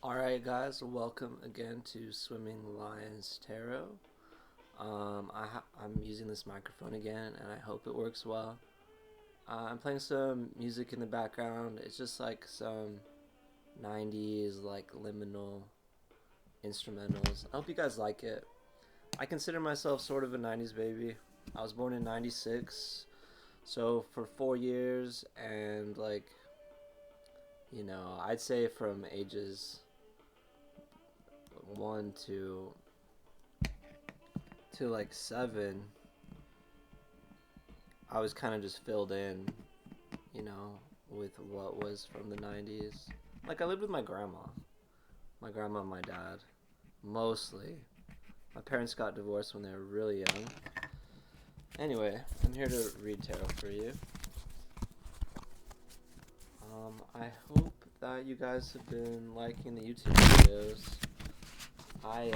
Alright, guys, welcome again to Swimming Lions Tarot. I'm using this microphone again, and I hope it works well. I'm playing some music in the background. It's just like some 90s, like liminal instrumentals. I hope you guys like it. I consider myself sort of a 90s baby. I was born in 96, so for 4 years, and I'd say from ages 1 to like 7, I was kind of just filled in, with what was from the 90s. Like, I lived with my grandma and my dad, mostly. My parents got divorced when they were really young. Anyway, I'm here to read tarot for you. I hope that you guys have been liking the YouTube videos. I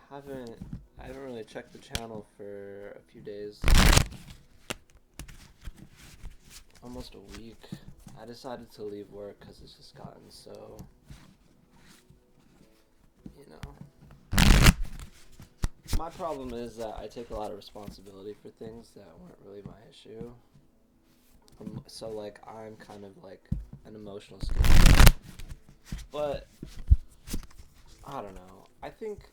haven't really checked the channel for a few days, almost a week. I decided to leave work because it's just gotten so, my problem is that I take a lot of responsibility for things that weren't really my issue. So like I'm kind of like an emotional scapegoat. But I don't know. I think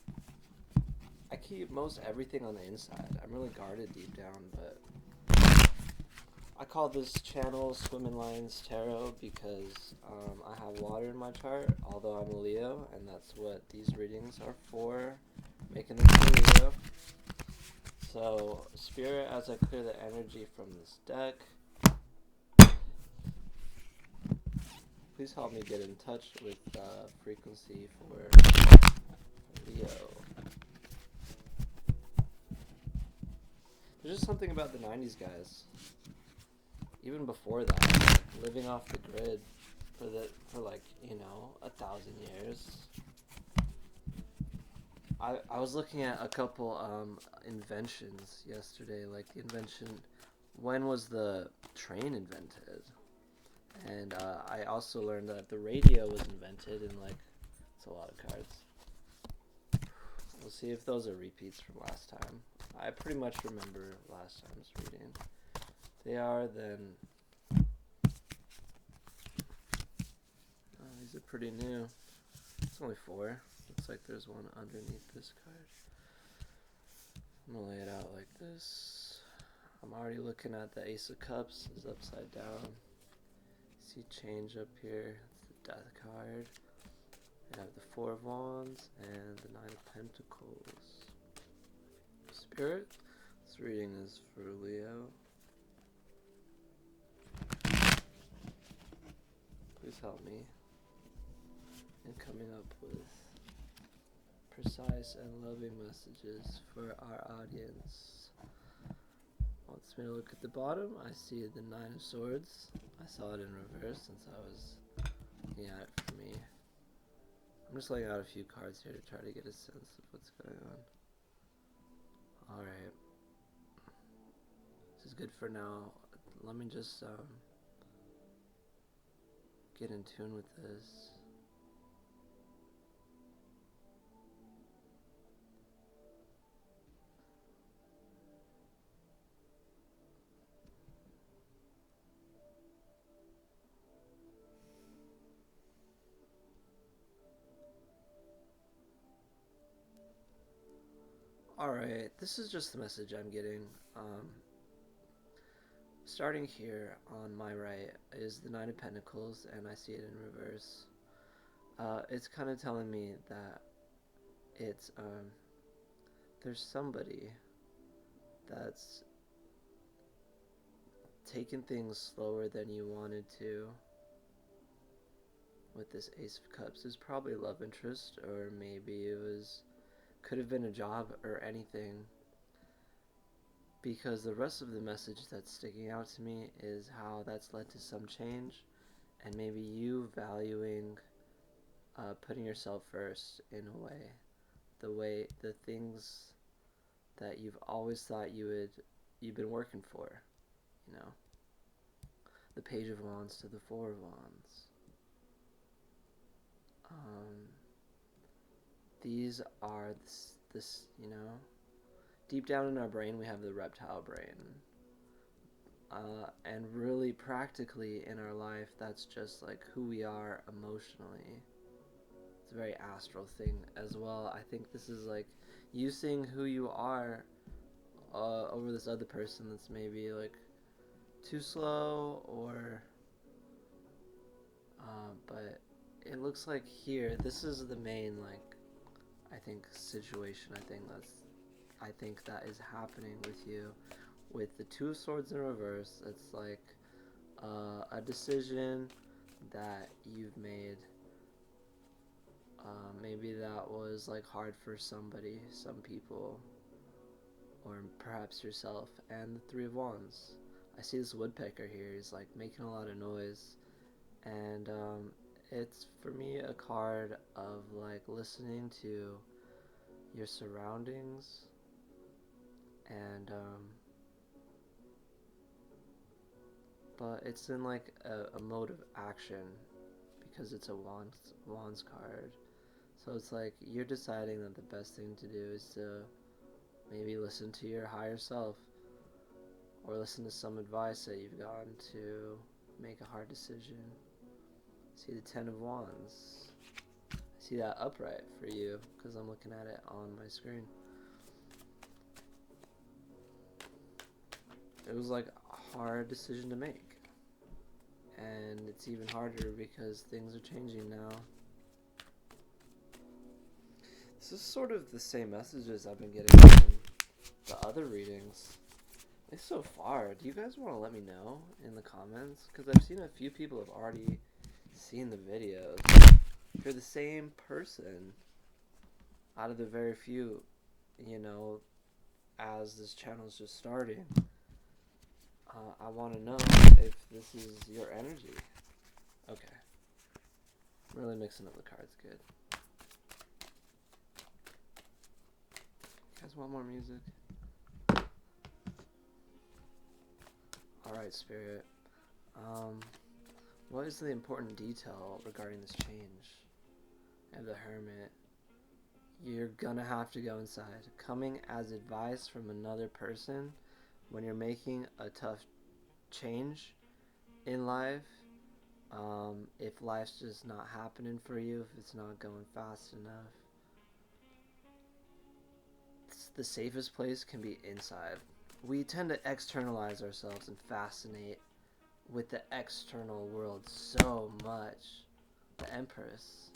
I keep most everything on the inside. I'm really guarded deep down, but I call this channel Swimming Lions Tarot because I have water in my chart, although I'm a Leo, and that's what these readings are for, making this a Leo. So, Spirit, as I clear the energy from this deck, please help me get in touch with frequency for Leo. There's just something about the 90s, guys. Even before that, like, living off the grid for 1,000 years. I was looking at a couple inventions yesterday, like the invention, when was the train invented? And I also learned that the radio was invented in it's a lot of cards. We'll see if those are repeats from last time. I pretty much remember last time's reading. If they are, then these are pretty new. It's only 4. Looks like there's one underneath this card. I'm gonna lay it out like this. I'm already looking at the Ace of Cups is upside down. See change up here. It's the Death card. I have the 4 of Wands and the 9 of Pentacles. Spirit, this reading is for Leo. Please help me in coming up with precise and loving messages for our audience. Wants me to look at the bottom. I see the 9 of Swords. I saw it in reverse since I was looking at it for me. I'm just laying out a few cards here to try to get a sense of what's going on. Alright. This is good for now. Let me just get in tune with this. Alright, this is just the message I'm getting. Starting here on my right is the 9 of Pentacles, and I see it in reverse. It's kind of telling me that it's, there's somebody that's taking things slower than you wanted to. With this Ace of Cups, is probably a love interest, or maybe could have been a job or anything, because the rest of the message that's sticking out to me is how that's led to some change, and maybe you valuing putting yourself first in a way, the things that you've always thought you've been working for, the Page of Wands to the 4 of Wands. Um, these are deep down in our brain we have the reptile brain. And really practically in our life, that's just like who we are emotionally. It's a very astral thing as well. I think this is like you seeing who you are over this other person that's maybe like too slow or but it looks like here this is the main like I think situation I think that is happening with you with the two of swords in reverse. It's like a decision that you've made. Maybe that was like hard for somebody, some people, or perhaps yourself. And the three of wands, I see this woodpecker here. He's like making a lot of noise, and it's for me a card of like listening to your surroundings and but it's in like a mode of action because it's a wands card. So it's like you're deciding that the best thing to do is to maybe listen to your higher self or listen to some advice that you've gotten to make a hard decision. See the Ten of Wands. I see that upright for you because I'm looking at it on my screen. It was like a hard decision to make. And it's even harder because things are changing now. This is sort of the same messages I've been getting from the other readings. It's so far. Do you guys want to let me know in the comments? Because I've seen a few people have already seen the videos. If you're the same person out of the very few, as this channel is just starting, I want to know if this is your energy. Okay. I'm really mixing up the cards good. You guys want more music? Alright, Spirit. What is the important detail regarding this change? I have the Hermit. You're gonna have to go inside. Coming as advice from another person when you're making a tough change in life, if life's just not happening for you, if it's not going fast enough, the safest place can be inside. We tend to externalize ourselves and fascinate with the external world so much. The Empress.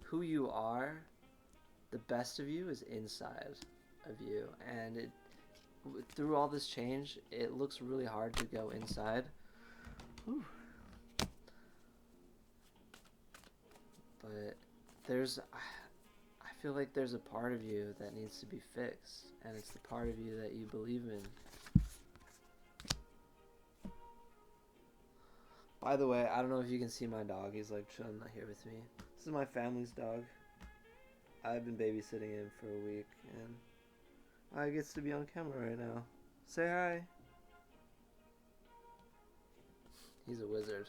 Who you are, the best of you is inside of you, and through all this change, it looks really hard to go inside. Whew. But I feel like there's a part of you that needs to be fixed, and it's the part of you that you believe in. By the way, I don't know if you can see my dog. He's like chilling here with me. This is my family's dog. I've been babysitting him for a week, and I gets to be on camera right now. Say hi. He's a wizard.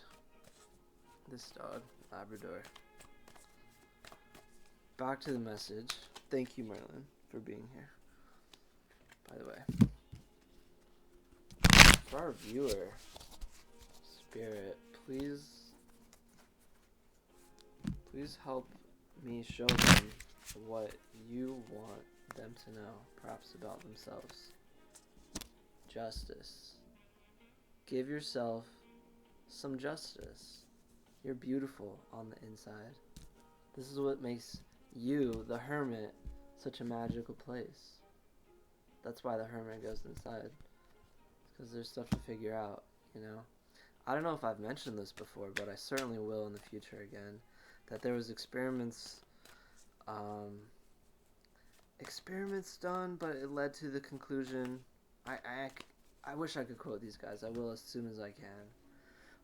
This dog, Labrador. Back to the message. Thank you, Merlin, for being here. By the way, for our viewer, Spirit, please help me show them what you want them to know, perhaps about themselves. Justice. Give yourself some justice. You're beautiful on the inside. This is what makes you, the Hermit, such a magical place. That's why the Hermit goes inside. Because there's stuff to figure out, I don't know if I've mentioned this before, but I certainly will in the future again, that there was experiments done, but it led to the conclusion. I wish I could quote these guys. I will as soon as I can.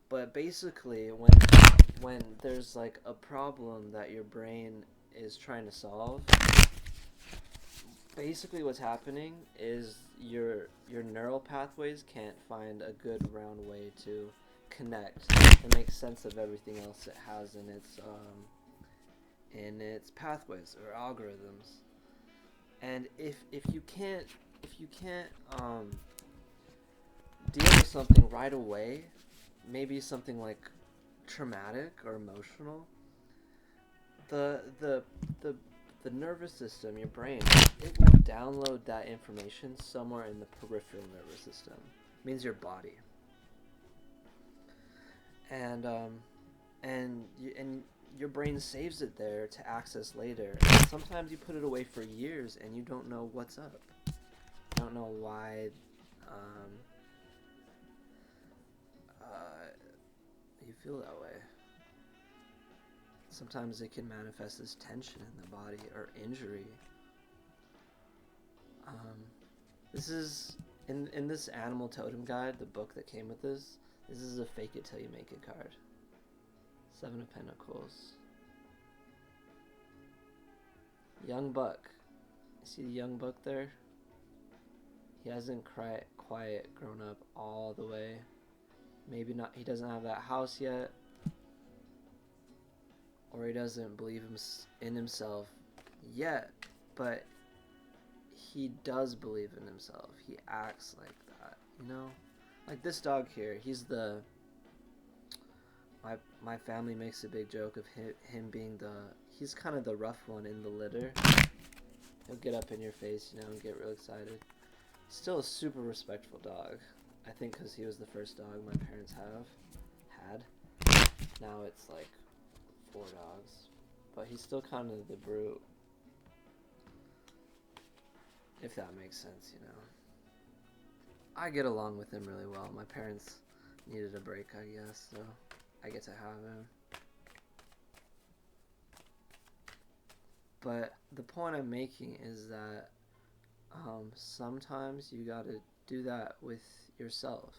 But basically, when there's like a problem that your brain is trying to solve, basically what's happening is your neural pathways can't find a good round way to connect and make sense of everything else it has in in its pathways or algorithms. And if you can't deal with something right away, maybe something like traumatic or emotional, the the the the nervous system, your brain, it will download that information somewhere in the peripheral nervous system. It means your body. And and your brain saves it there to access later. And sometimes you put it away for years and you don't know what's up. You don't know why um, uh, you feel that way. Sometimes it can manifest as tension in the body or injury. Um, this is in this Animal Totem Guide, the book that came with this. This is a fake it till you make it card. Seven of Pentacles. Young buck. You see the young buck there? He hasn't quite grown up all the way. Maybe not. He doesn't have that house yet, or he doesn't believe in himself yet. But he does believe in himself. He acts like that, you know. Like this dog here. He's the. My family makes a big joke of him being the. He's kind of the rough one in the litter. He'll get up in your face, you know, and get real excited. Still a super respectful dog. I think because he was the first dog my parents had. Now it's like 4 dogs. But he's still kind of the brute. If that makes sense, you know. I get along with him really well. My parents needed a break, I guess, so I get to have him. But the point I'm making is that sometimes you gotta do that with yourself.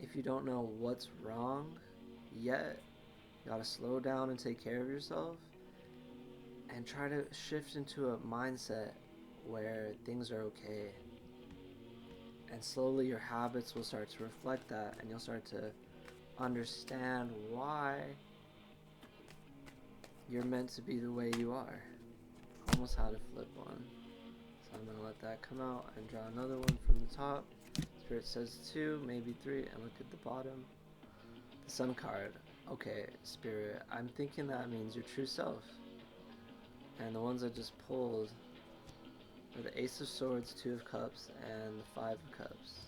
If you don't know what's wrong yet, you gotta slow down and take care of yourself and try to shift into a mindset where things are okay. And slowly your habits will start to reflect that, and you'll start to understand why you're meant to be the way you are. Almost how to flip one. So I'm going to let that come out and draw another one from the top. Spirit says 2, maybe 3, and look at the bottom. The Sun card. Okay, Spirit, I'm thinking that means your true self. And the ones I just pulled are the Ace of Swords, 2 of Cups, and the 5 of Cups.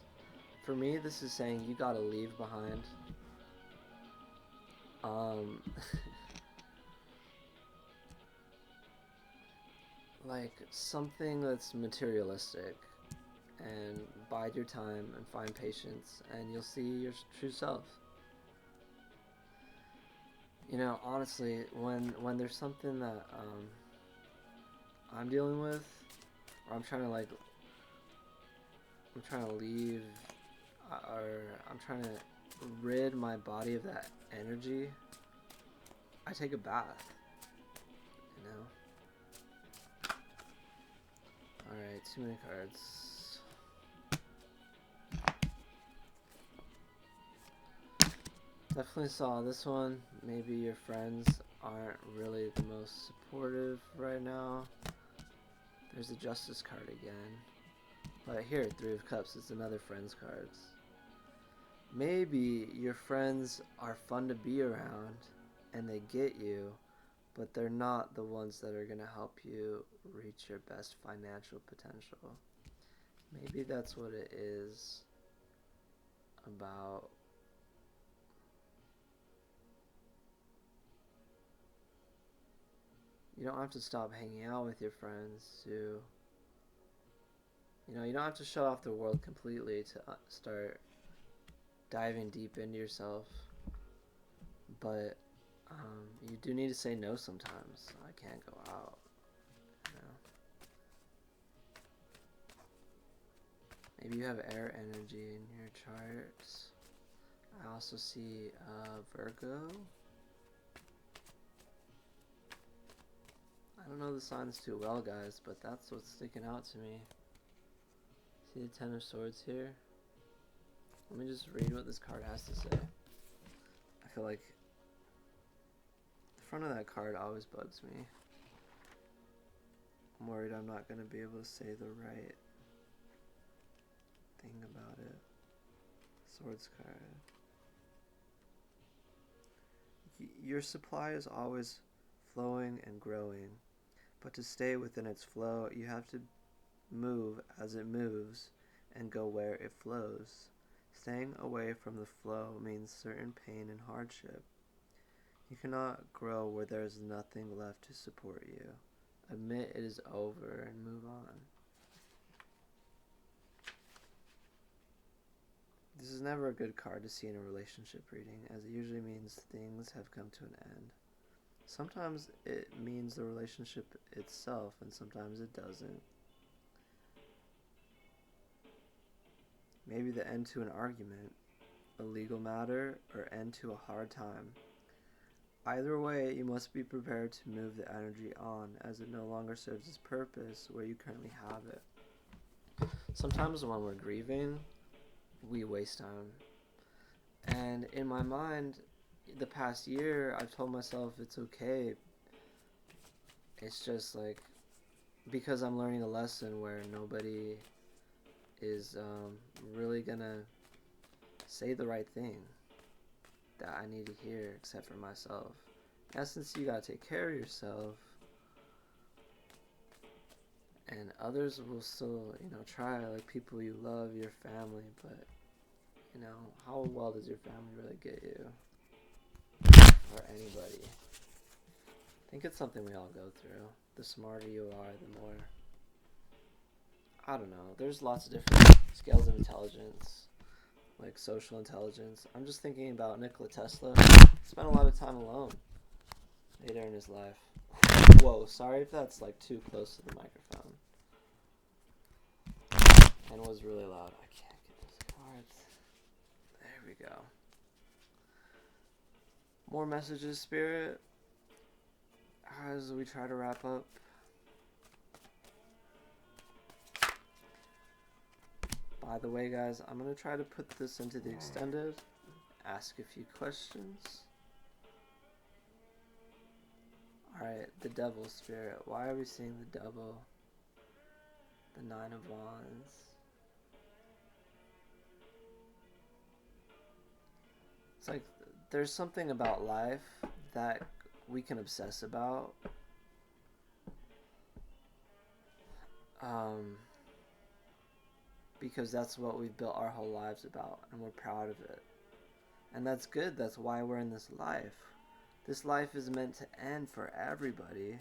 For me, this is saying you gotta leave behind. Like something that's materialistic, and bide your time and find patience, and you'll see your true self. You know, honestly, when there's something that I'm dealing with, or I'm trying to leave, or I'm trying to rid my body of that energy, I take a bath, you know? Alright, too many cards. Definitely saw this one. Maybe your friends aren't really the most supportive right now. There's the Justice card again. But here, 3 of Cups is another friends cards. Maybe your friends are fun to be around and they get you, but they're not the ones that are going to help you reach your best financial potential. Maybe that's what it is about. You don't have to stop hanging out with your friends to, you know, you don't have to shut off the world completely to start diving deep into yourself, but you do need to say no sometimes. I can't go out, you know. Maybe you have air energy in your charts. I also see Virgo. I don't know the signs too well, guys, but that's what's sticking out to me. See the 10 of Swords here? Let me just read what this card has to say. I feel like front of that card always bugs me. I'm worried I'm not going to be able to say the right thing about it. Swords card. Your supply is always flowing and growing, but to stay within its flow, you have to move as it moves and go where it flows. Staying away from the flow means certain pain and hardship. You cannot grow where there is nothing left to support you. Admit it is over and move on. This is never a good card to see in a relationship reading, as it usually means things have come to an end. Sometimes it means the relationship itself, and sometimes it doesn't. Maybe the end to an argument, a legal matter, or end to a hard time. Either way, you must be prepared to move the energy on, as it no longer serves its purpose where you currently have it. Sometimes when we're grieving, we waste time. And in my mind, the past year, I've told myself it's okay. It's just like, because I'm learning a lesson where nobody is really gonna say the right thing that I need to hear except for myself. In essence, you gotta take care of yourself, and others will still, try, like people you love, your family, but, how well does your family really get you? Or anybody? I think it's something we all go through. The smarter you are, the more, I don't know, there's lots of different scales of intelligence, like social intelligence. I'm just thinking about Nikola Tesla. He spent a lot of time alone later in his life. Whoa, sorry if that's like too close to the microphone. And was really loud. I can't get those cards. There we go. More messages, Spirit, as we try to wrap up. By the way, guys, I'm going to try to put this into the extended, ask a few questions. Alright, the Devil, Spirit. Why are we seeing the Devil? The Nine of Wands. It's like, there's something about life that we can obsess about. Because that's what we've built our whole lives about, and we're proud of it. And that's good. That's why we're in this life. This life is meant to end for everybody,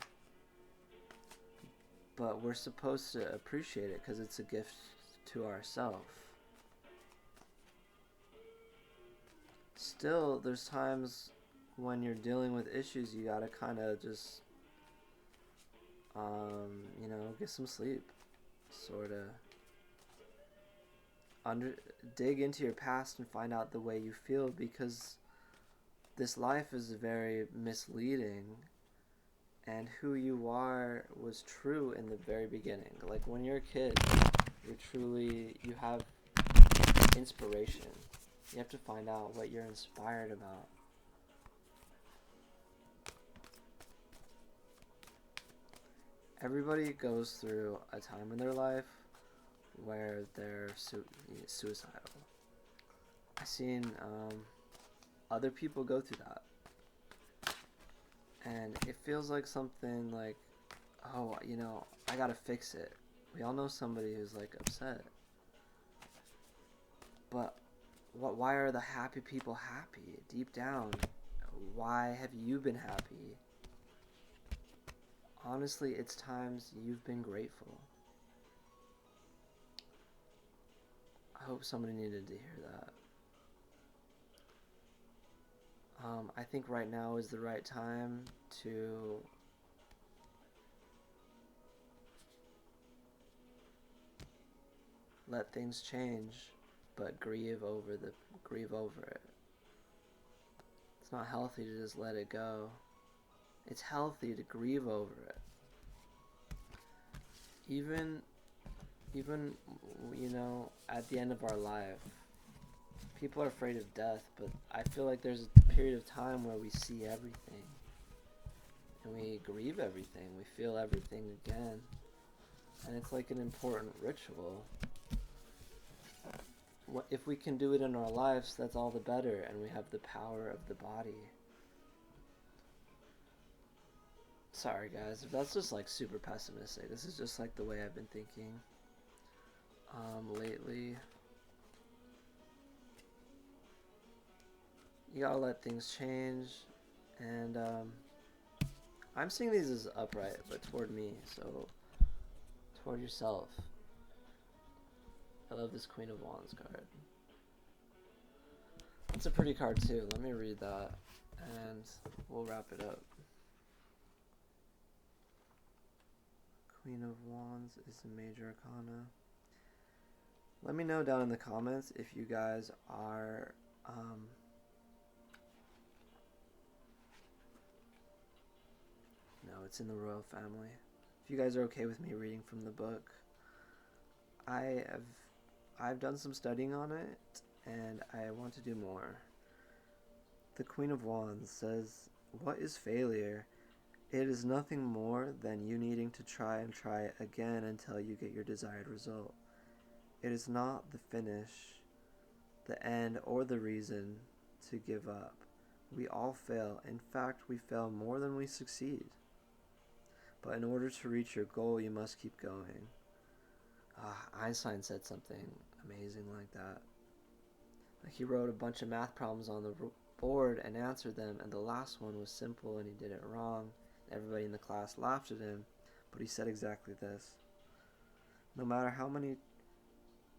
but we're supposed to appreciate it because it's a gift to ourselves. Still, there's times when you're dealing with issues, you gotta kind of just, get some sleep, sort of. Dig into your past and find out the way you feel, because this life is very misleading, and who you are was true in the very beginning. Like when you're a kid, you have inspiration. You have to find out what you're inspired about. Everybody goes through a time in their life where they're suicidal. I've seen other people go through that, and it feels like something like, oh, I gotta fix it. We all know somebody who's like upset, but why are the happy people happy deep down? Why have you been happy? Honestly, it's times you've been grateful. I hope somebody needed to hear that. I think right now is the right time to let things change, but grieve over it. It's not healthy to just let it go. It's healthy to grieve over it. Even at the end of our life, people are afraid of death, but I feel like there's a period of time where we see everything. and we grieve everything. We feel everything again. And it's like an important ritual. If we can do it in our lives, that's all the better, and we have the power of the body. Sorry guys, if that's just like super pessimistic. This is just like the way I've been thinking lately. You gotta let things change, and I'm seeing these as upright, but toward me, so toward yourself. I love this Queen of Wands card. It's a pretty card too. Let me read that, and we'll wrap it up. Queen of Wands is a major arcana. Let me know down in the comments if you guys are no, it's in the royal family. If you guys are okay with me reading from the book. I've done some studying on it, and I want to do more. The Queen of Wands says, "What is failure? It is nothing more than you needing to try and try again until you get your desired result. It is not the finish, the end, or the reason to give up. We all fail. In fact, we fail more than we succeed. But in order to reach your goal, you must keep going." Einstein said something amazing like that. Like, he wrote a bunch of math problems on the board and answered them, and the last one was simple and he did it wrong. Everybody in the class laughed at him, but he said exactly this: no matter how many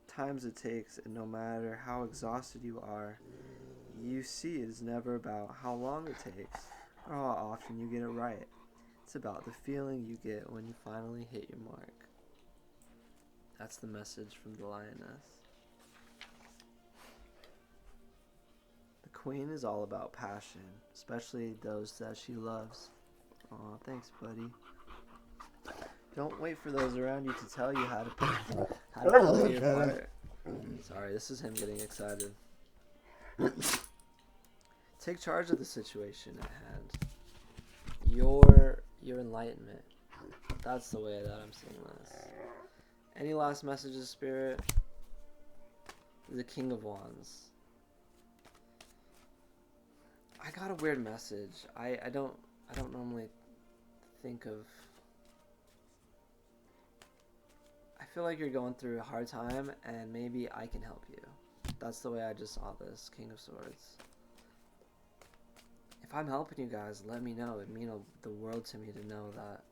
times it takes, and no matter how exhausted you are, you see it is never about how long it takes or how often you get it right. It's about the feeling you get when you finally hit your mark. That's the message from the Lioness. The Queen is all about passion, especially those that she loves. Aw, thanks, buddy. Don't wait for those around you to tell you how to play your part. Sorry, this is him getting excited. Take charge of the situation at hand. Your enlightenment. That's the way that I'm seeing this. Any last messages, Spirit? The King of Wands. I got a weird message. I don't normally think of. I feel like you're going through a hard time, and maybe I can help you. That's the way I just saw this, King of Swords. If I'm helping you guys, let me know. It'd mean the world to me to know that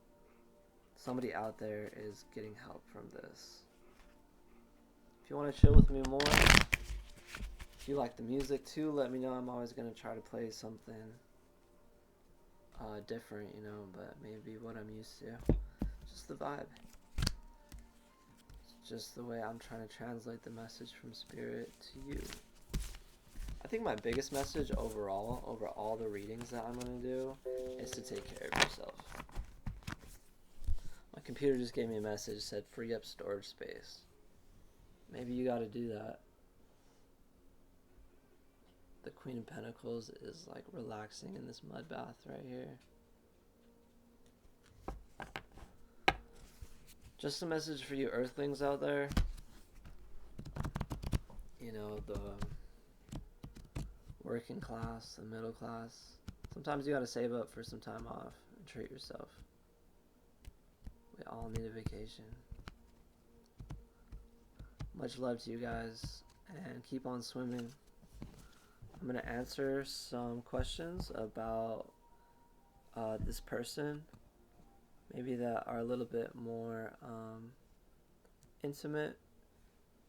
somebody out there is getting help from this. If you want to chill with me more, if you like the music too, let me know. I'm always going to try to play something different, you know, but maybe what I'm used to. Just the vibe. It's just the way I'm trying to translate the message from Spirit to you. I think my biggest message overall, over all the readings that I'm going to do, is to take care of yourself. My computer just gave me a message, said free up storage space. Maybe you got to do that. The Queen of Pentacles is like relaxing in this mud bath right here. Just a message for you Earthlings out there. You know, the working class, the middle class. Sometimes you gotta save up for some time off and treat yourself. We all need a vacation. Much love to you guys, and keep on swimming. I'm gonna answer some questions about this person, maybe that are a little bit more intimate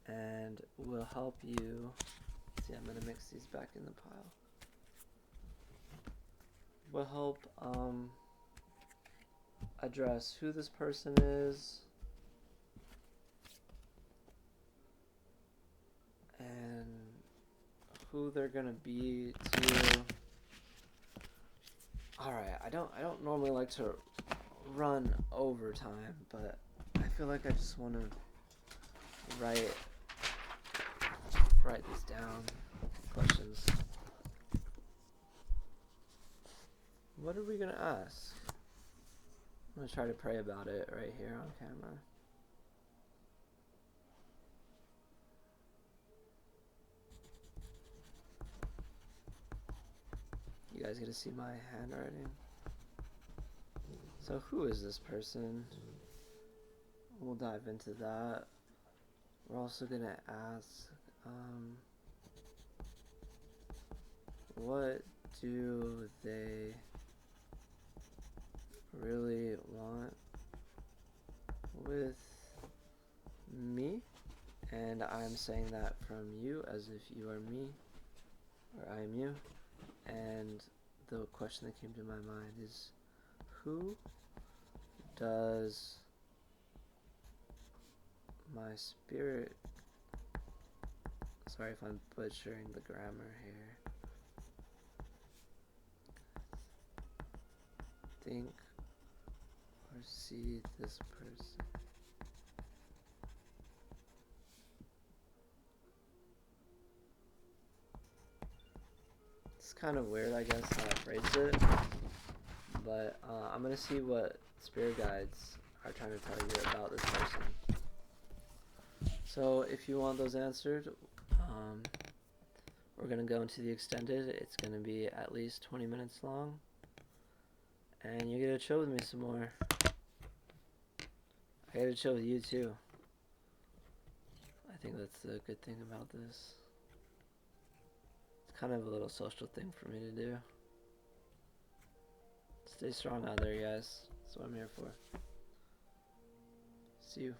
and will help you. See, I'm gonna mix these back in the pile. Will help address who this person is and who they're gonna be to you. Alright, I don't normally like to run over time, but I feel like I just wanna write these down. Questions. What are we gonna ask? I'm gonna try to pray about it right here on camera. You guys get to see my handwriting. So who is this person? We'll dive into that. We're also gonna ask, what do they really want with me? And I'm saying that from you as if you are me, or I am you. And the question that came to my mind is, who does my spirit, sorry if I'm butchering the grammar here, think or see this person? It's kind of weird, I guess, how I phrased it, but I'm gonna see what spirit guides are trying to tell you about this person. So if you want those answered, we're gonna go into the extended. It's gonna be at least 20 minutes long, and you get to chill with me some more. I get to chill with you too. I think that's the good thing about this. It's kind of a little social thing for me to do. Stay strong out there, guys. That's what I'm here for. See you.